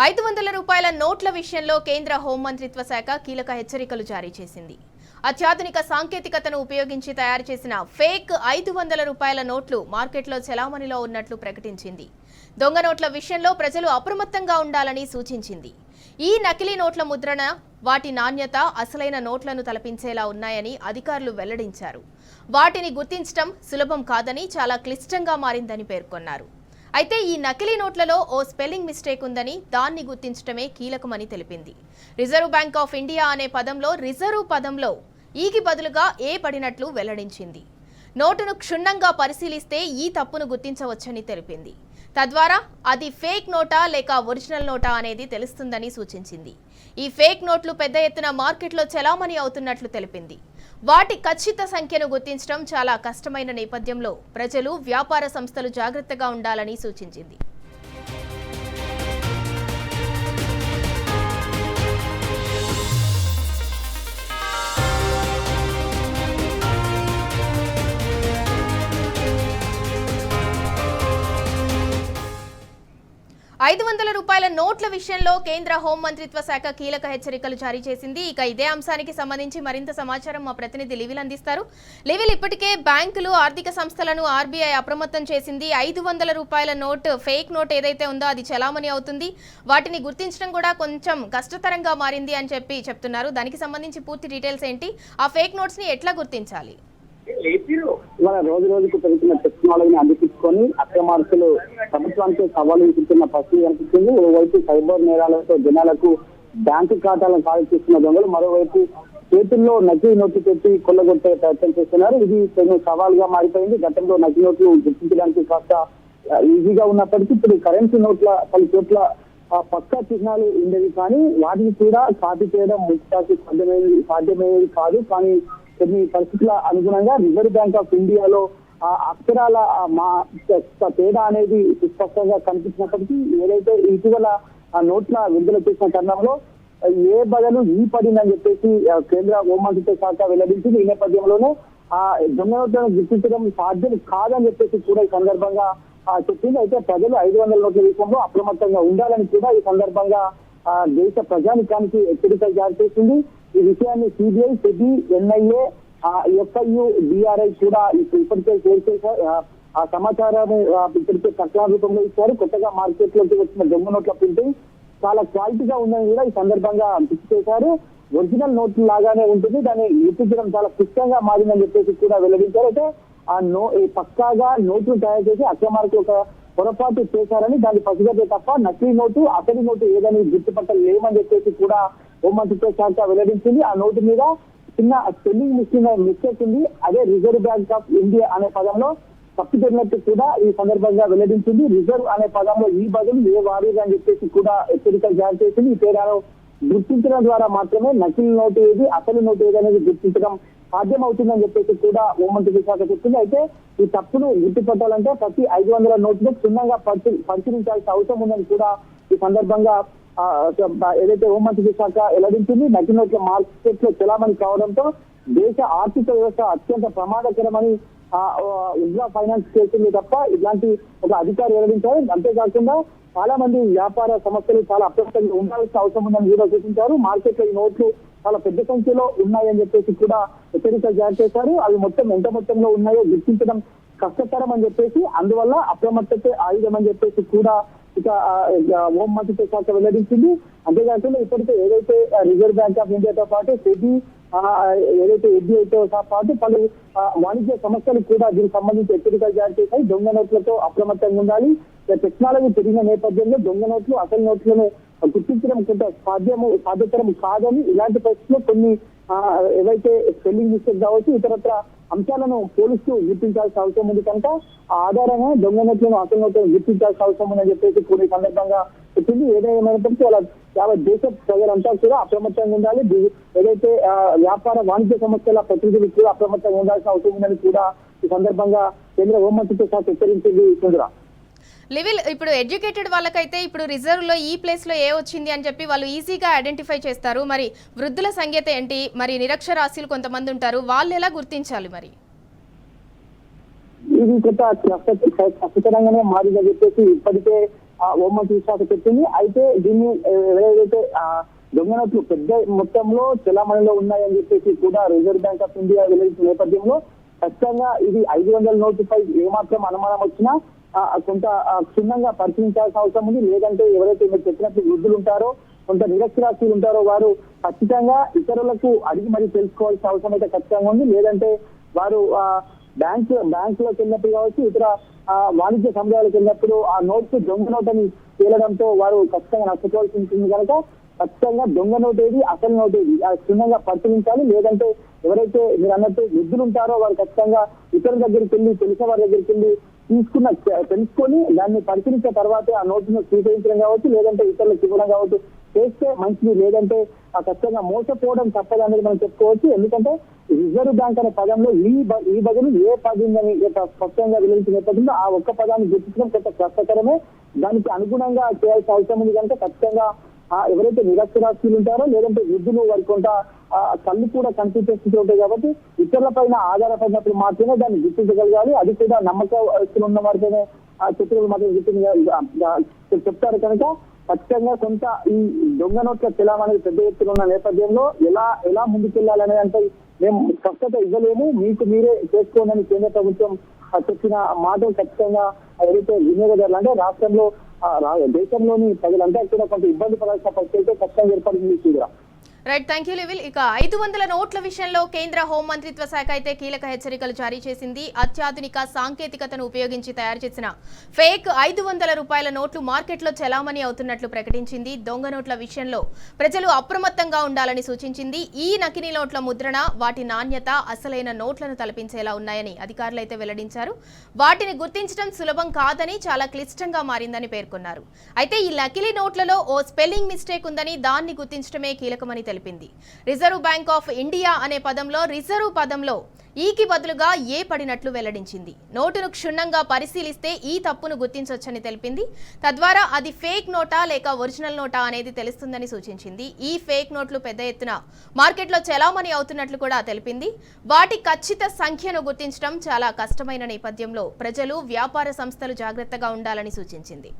500 రూపాయల నోట్ల విషయంలో కేంద్ర హోంమంత్రిత్వ శాఖ కీలక హెచ్చరికలు జారీ చేసింది. అత్యాధునిక సాంకేతికతను ఉపయోగించి తయారు చేసిన ఫేక్ 500 రూపాయల నోట్లు మార్కెట్లో చలామణిలో ఉన్నట్లు ప్రకటించింది. దొంగ నోట్ల విషయంలో ప్రజలు అప్రమత్తంగా ఉండాలని సూచించింది. ఈ నకిలీ నోట్ల ముద్రణ, వాటి నాణ్యత అసలైన నోట్లను తలపించేలా ఉన్నాయని అధికారులు వెల్లడించారు. వాటిని గుర్తించడం సులభం కాదని, చాలా క్లిష్టంగా మారిందని పేర్కొన్నారు. అయితే ఈ నకిలీ నోట్లలో ఓ స్పెల్లింగ్ మిస్టేక్ ఉందని, దాన్ని గుర్తించడమే కీలకమని తెలిపింది. రిజర్వ్ బ్యాంక్ ఆఫ్ ఇండియా అనే పదంలో రిజర్వ్ పదంలో ఈకి బదులుగా ఏ పడినట్లు వెల్లడించింది. నోటును క్షుణ్ణంగా పరిశీలిస్తే ఈ తప్పును గుర్తించవచ్చని తెలిపింది. తద్వారా అది ఫేక్ నోటా లేక ఒరిజినల్ నోటా అనేది తెలుస్తుందని సూచించింది. ఈ ఫేక్ నోట్లు పెద్ద ఎత్తున మార్కెట్లో చలామణి అవుతున్నట్లు తెలిపింది. వాటి ఖచ్చిత సంఖ్యను గుర్తించడం చాలా కష్టమైన నేపథ్యంలో ప్రజలు, వ్యాపార సంస్థలు జాగ్రత్తగా ఉండాలని సూచించింది. 500 రూపాయల నోట్ల విషయంలో కేంద్ర హోంమంత్రిత్వ శాఖ కీలక హెచ్చరికలు జారీ చేసింది. ఇక ఇదే అంశానికి సంబంధించి మరింత సమాచారం మా ప్రతినిధి లివిల్ అందిస్తారు. లివిల్, ఇప్పటికే బ్యాంకులు, ఆర్థిక సంస్థలను ఆర్బీఐ అప్రమత్తం చేసింది. 500 రూపాయల నోట్, ఫేక్ నోట్ ఏదైతే ఉందో అది చలామణి అవుతుంది. వాటిని గుర్తించడం కూడా కొంచెం కష్టతరంగా మారింది అని చెప్తున్నారు. దానికి సంబంధించి పూర్తి డీటెయిల్స్ ఏంటి? ఆ ఫేక్ నోట్స్ ని ఎట్లా గుర్తించాలి? ఇవాళ రోజు రోజుకు పెరుగుతున్న టెక్నాలజీని అందిపుచ్చుకొని అక్రమార్కులు ప్రభుత్వానికి సవాలు విసురుతున్న పరిస్థితి కనిపిస్తుంది. ఓవైపు సైబర్ నేరాలతో జనాలకు బ్యాంకు ఖాతాలను ఖాళీ చేస్తున్న దొంగలు, మరోవైపు చేతుల్లో నకిలీ నోట్లు పెట్టి కొల్లగొట్టే ప్రయత్నం చేస్తున్నారు. ఇది పెను సవాలుగా మారిపోయింది. గతంలో నకిలీ నోట్లు గుర్తించడానికి కాస్త ఈజీగా ఉన్నప్పటికీ ఇప్పుడు కరెన్సీ నోట్ల పలు చోట్ల పక్కా చిహ్నాలు ఉండేవి, కానీ వాటిని కూడా కాపీ చేయడం ముఖ్యానికి సాధ్యమయ్యేది కాదు. కానీ కొన్ని పరిస్థితుల అనుగుణంగా రిజర్వ్ బ్యాంక్ ఆఫ్ ఇండియాలో అక్షరాల తేడా అనేది స్పష్టంగా కనిపించినప్పటికీ ఏదైతే ఇటీవల నోట్ల విడుదల చేసిన తరుణంలో ఏ బదులు ఈ పడిందని చెప్పేసి కేంద్ర హోంమంత్రిత్వ శాఖ వెల్లడించింది. ఈ నేపథ్యంలోనే ఆ దొంగ నోట్లను గుర్తించడం సాధ్యం కాదని చెప్పేసి కూడా ఈ సందర్భంగా చెప్పింది. అయితే ప్రజలు 500 నోట్ల విషయంలో అప్రమత్తంగా ఉండాలని కూడా ఈ సందర్భంగా దేశ ప్రజానికానికి హెచ్చరికలు జారీ చేసింది. ఈ విషయాన్ని CBI, SEBI, NIA, FIU, DRI కూడా ఇప్పటికే షేర్ చేశారు. ఆ సమాచారాన్ని ఇప్పటికే ప్రకటన రూపంలో ఇచ్చారు. కొత్తగా మార్కెట్ లోకి వచ్చిన దొంగ నోట్ల ప్రింటింగ్ చాలా క్వాలిటీగా ఉందని కూడా ఈ సందర్భంగా గుర్తు చేశారు. ఒరిజినల్ నోట్లు లాగానే ఉంటుంది, దాన్ని గుర్తించడం చాలా క్లిష్టంగా మారిందని చెప్పేసి కూడా వెల్లడించారు. అయితే పక్కాగా నోట్లు తయారు చేసి అక్రమార్కులు ఒక పొరపాటు చేశారని, దాన్ని పసిగట్టే తప్ప నకిలీ నోటు, అసలు నోటు ఏదని గుర్తుపట్టలేమని చెప్పేసి కూడా హోంమంత్రిత్వ శాఖ వెల్లడించింది. ఆ నోటు మీద చిన్న స్పెల్లింగ్ మిస్టేక్ ఉంది. అదే రిజర్వ్ బ్యాంక్ ఆఫ్ ఇండియా అనే పదంలో తప్పు జరిగినట్టు కూడా ఈ సందర్భంగా వెల్లడించింది. రిజర్వ్ అనే పదంలో ఈ బదులు ఏ వారీగా అని చెప్పేసి కూడా హెచ్చరికలు జారీ చేసింది. ఈ తేడాను గుర్తించడం ద్వారా మాత్రమే నకిలీ నోటు ఏది, అసలు నోటు ఏది అనేది గుర్తించడం సాధ్యం అవుతుందని చెప్పేసి కూడా హోంమంత్రిత్వ శాఖ చెప్తుంది. అయితే ఈ తప్పును గుర్తుపట్టాలంటే ప్రతి 500 నోట్లను క్షుణ్ణంగా పరిశీలించాల్సిన అవసరం ఉందని కూడా ఈ సందర్భంగా ఏదైతే హోంమంత్రిత్వ శాఖ వెల్లడించింది. నకిలీ నోట్ల మార్కెట్ లో చలామణి కావడంతో దేశ ఆర్థిక వ్యవస్థ అత్యంత ప్రమాదకరమని ఉజ్లా ఫైనాన్స్ చేసింది తప్ప ఇలాంటి ఒక అధికారి వెల్లడించారు. అంతేకాకుండా చాలా మంది వ్యాపార సంస్థలు చాలా అప్రమత్తంగా ఉండాల్సిన అవసరం ఉందని కూడా సూచించారు. మార్కెట్ లో ఈ నోట్లు చాలా పెద్ద సంఖ్యలో ఉన్నాయని చెప్పేసి కూడా హెచ్చరికలు జారీ చేశారు. అవి మొత్తం ఎంత మొత్తంలో ఉన్నాయో గుర్తించడం కష్టతరం అని చెప్పేసి, అందువల్ల అప్రమత్తతే ఆయుధం అని చెప్పేసి కూడా ఇక హోంమంత్రిత్వ శాఖ వెల్లడించింది. అంతేకాకుండా ఇప్పటికే ఏదైతే రిజర్వ్ బ్యాంక్ ఆఫ్ ఇండియాతో పాటు సెబీ, ఏదైతే ఎస్బీఐతో పాటు పలు వాణిజ్య సంస్థలు కూడా దీనికి సంబంధించి హెచ్చరికలు జారీ చేశాయి. దొంగ నోట్లతో అప్రమత్తంగా ఉండాలి. టెక్నాలజీ పెరిగిన నేపథ్యంలో దొంగ నోట్లు, అసలు నోట్లను గుర్తించడం కొంత సాధ్యతరం కాదని, ఇలాంటి పరిస్థితుల్లో కొన్ని ఏవైతే స్పెల్లింగ్ మిస్టేక్ కావచ్చు, ఇతరత్ర అంశాలను పోలీసులు గుర్తించాల్సిన అవసరం ఉంది. కనుక ఆ ఆధారంగా దొంగ నోట్లను, అసలు నోట్లను గుర్తించాల్సిన అవసరం ఉందని చెప్పేసి కూడా ఈ సందర్భంగా చెప్పింది. ఏదైనప్పటికీ వాళ్ళ యావత్ దేశ ప్రజలంతా కూడా అప్రమత్తంగా ఉండాలి. ఏదైతే వ్యాపార వాణిజ్య సంస్థల ప్రతినిధులు కూడా అప్రమత్తంగా ఉండాల్సిన అవసరం ఉందని కూడా ఈ సందర్భంగా కేంద్ర హోంమంత్రిత్వ శాఖ హెచ్చరించింది. చంద్ర, లివిల్, ఇప్పుడు ఎడ్యుకేటెడ్ వాళ్ళకైతే ఇప్పుడు రిజర్వ్ లో ఈ ప్లేస్ లో ఏ వచ్చింది అని చెప్పి వాళ్ళు ఈజీగా ఐడెంటిఫై చేస్తారు. మరి వృద్ధుల సంగతి ఏంటి? మరి నిరక్షరాస్యులు కొంతమంది ఉంటారు, వాళ్ళు ఎలా గుర్తించాలి? మరి ఇది కొంత కష్టతరంగానే మారిందని చెప్పేసి ఇప్పటికే హోంమంత్రి శాఖ చెప్పింది. అయితే దీన్ని ఏదైతే దొంగ నోట్లు పెద్ద మొత్తంలో చెలామణిలో ఉన్నాయని చెప్పేసి కూడా రిజర్వ్ బ్యాంక్ ఆఫ్ ఇండియా వెల్లడించిన నేపథ్యంలో ఖచ్చితంగా ఇది 500 నోట్లపై ఏమాత్రం అనుమానం వచ్చినా కొంత క్షుణ్ణంగా పరిశీలించాల్సిన అవసరం ఉంది. లేదంటే ఎవరైతే మీరు చెప్పినట్టు వృద్ధులు ఉంటారో, కొంత నిరక్షరాస్యులు ఉంటారో వారు ఖచ్చితంగా ఇతరులకు అడిగి మరి తెలుసుకోవాల్సిన అవసరం అయితే ఖచ్చితంగా ఉంది. లేదంటే వారు బ్యాంకులోకి వెళ్ళినప్పుడు కావచ్చు, ఇతర వాణిజ్య సముదాయాలకు వెళ్ళినప్పుడు ఆ నోట్స్ దొంగ నోట్ అని తేలడంతో వారు ఖచ్చితంగా నష్టపోవాల్సి ఉంటుంది కనుక ఖచ్చితంగా దొంగ నోట్ ఏది, అసలు నోట్ ఏది క్షుణ్ణంగా పరిశీలించాలి. లేదంటే ఎవరైతే మీరు అన్నట్టు వృద్ధులు ఉంటారో వారు ఖచ్చితంగా ఇతరుల దగ్గరికి వెళ్ళి, తెలిసిన వారి దగ్గరికి వెళ్ళి తెలుసుకొని దాన్ని పరిశీలించిన తర్వాతే ఆ నోటును స్వీకరించడం కావచ్చు, లేదంటే ఇతరులకు ఇవ్వడం కావచ్చు చేస్తే మంచిది. లేదంటే ఖచ్చితంగా మోసపోవడం తప్పదు అనేది మనం చెప్పుకోవచ్చు. ఎందుకంటే రిజర్వ్ బ్యాంక్ అనే పదంలో ఈ బదులు ఏ పదంని స్పష్టంగా వెల్లడించిన నేపథ్యంలో ఆ ఒక్క పదాన్ని గుర్తించడం కొంత కష్టతరమే. దానికి అనుగుణంగా చేయాల్సిన అవసరం ఉంది కనుక ఖచ్చితంగా ఎవరైతే నిరక్షరాస్యులు ఉంటారో, లేదంటే వృద్ధులు వారి కొంత కళ్ళు కూడా కనిపించే స్థితి ఉంటాయి కాబట్టి ఇతరుల పైన ఆధారపడినప్పుడు మాత్రమే దాన్ని గుర్తించగలగాలి. అది కూడా నమ్మకస్తులు ఉన్న వారిపైనే చిత్రాలు మాత్రం చెప్తారు కనుక ఖచ్చితంగా కొంత ఈ దొంగ నోట్ల చెలామణి పెద్ద ఎత్తున ఉన్న నేపథ్యంలో ఎలా ముందుకెళ్లాలనే అంటే మేము స్పష్టత ఇవ్వలేము, మీకు మీరే చేసుకోండి కేంద్ర ప్రభుత్వం చెప్పిన మాటలు ఖచ్చితంగా ఏదైతే వినియోగదారులు అంటే రాష్ట్రంలో దేశంలోని ప్రజలంతా కూడా కొంత ఇబ్బంది పడాల్సిన పరిస్థితి ఖచ్చితంగా ఏర్పడింది. చూడరా రైట్, థ్యాంక్ యూ లెవిల్. ఇక 500 నోట్ల విషయంలో కేంద్ర హోంమంత్రిత్వ శాఖ అయితే కీలక హెచ్చరికలు జారీ చేసింది. అత్యాధునిక సాంకేతికతను ఉపయోగించి తయారు చేసిన ఫేక్ 500 రూపాయల నోట్లు మార్కెట్లో చెలామణి అవుతున్నట్లు ప్రకటించింది. దొంగ నోట్ల విషయంలో ప్రజలు అప్రమత్తంగా ఉండాలని సూచించింది. ఈ నకిలీ నోట్ల ముద్రణ, వాటి నాణ్యత అసలైన నోట్లను తలపించేలా ఉన్నాయని అధికారులు అయితే వెల్లడించారు. వాటిని గుర్తించడం సులభం కాదని, చాలా క్లిష్టంగా మారిందని పేర్కొన్నారు. అయితే ఈ నకిలీ నోట్లలో ఓ స్పెల్లింగ్ మిస్టేక్ ఉందని, దాన్ని గుర్తించడమే కీలకమని తెలిపింది. రిజర్వ్ బ్యాంక్ ఆఫ్ ఇండియా అనే పదంలో రిజర్వ్ పదంలో ఈకి బదులుగా ఏ పడినట్లు వెల్లడించింది. నోటును క్షుణ్ణంగా పరిశీలిస్తే ఈ తప్పును గుర్తించవచ్చని తెలిపింది. తద్వారా అది ఫేక్ నోటా లేక ఒరిజినల్ నోటా అనేది తెలుస్తుందని సూచించింది. ఈ ఫేక్ నోట్లు పెద్ద ఎత్తున మార్కెట్లో చెలామణి అవుతున్నట్లు కూడా తెలిపింది. వాటి ఖచ్చిత సంఖ్యను గుర్తించడం చాలా కష్టమైన నేపథ్యంలో ప్రజలు, వ్యాపార సంస్థలు జాగ్రత్తగా ఉండాలని సూచించింది.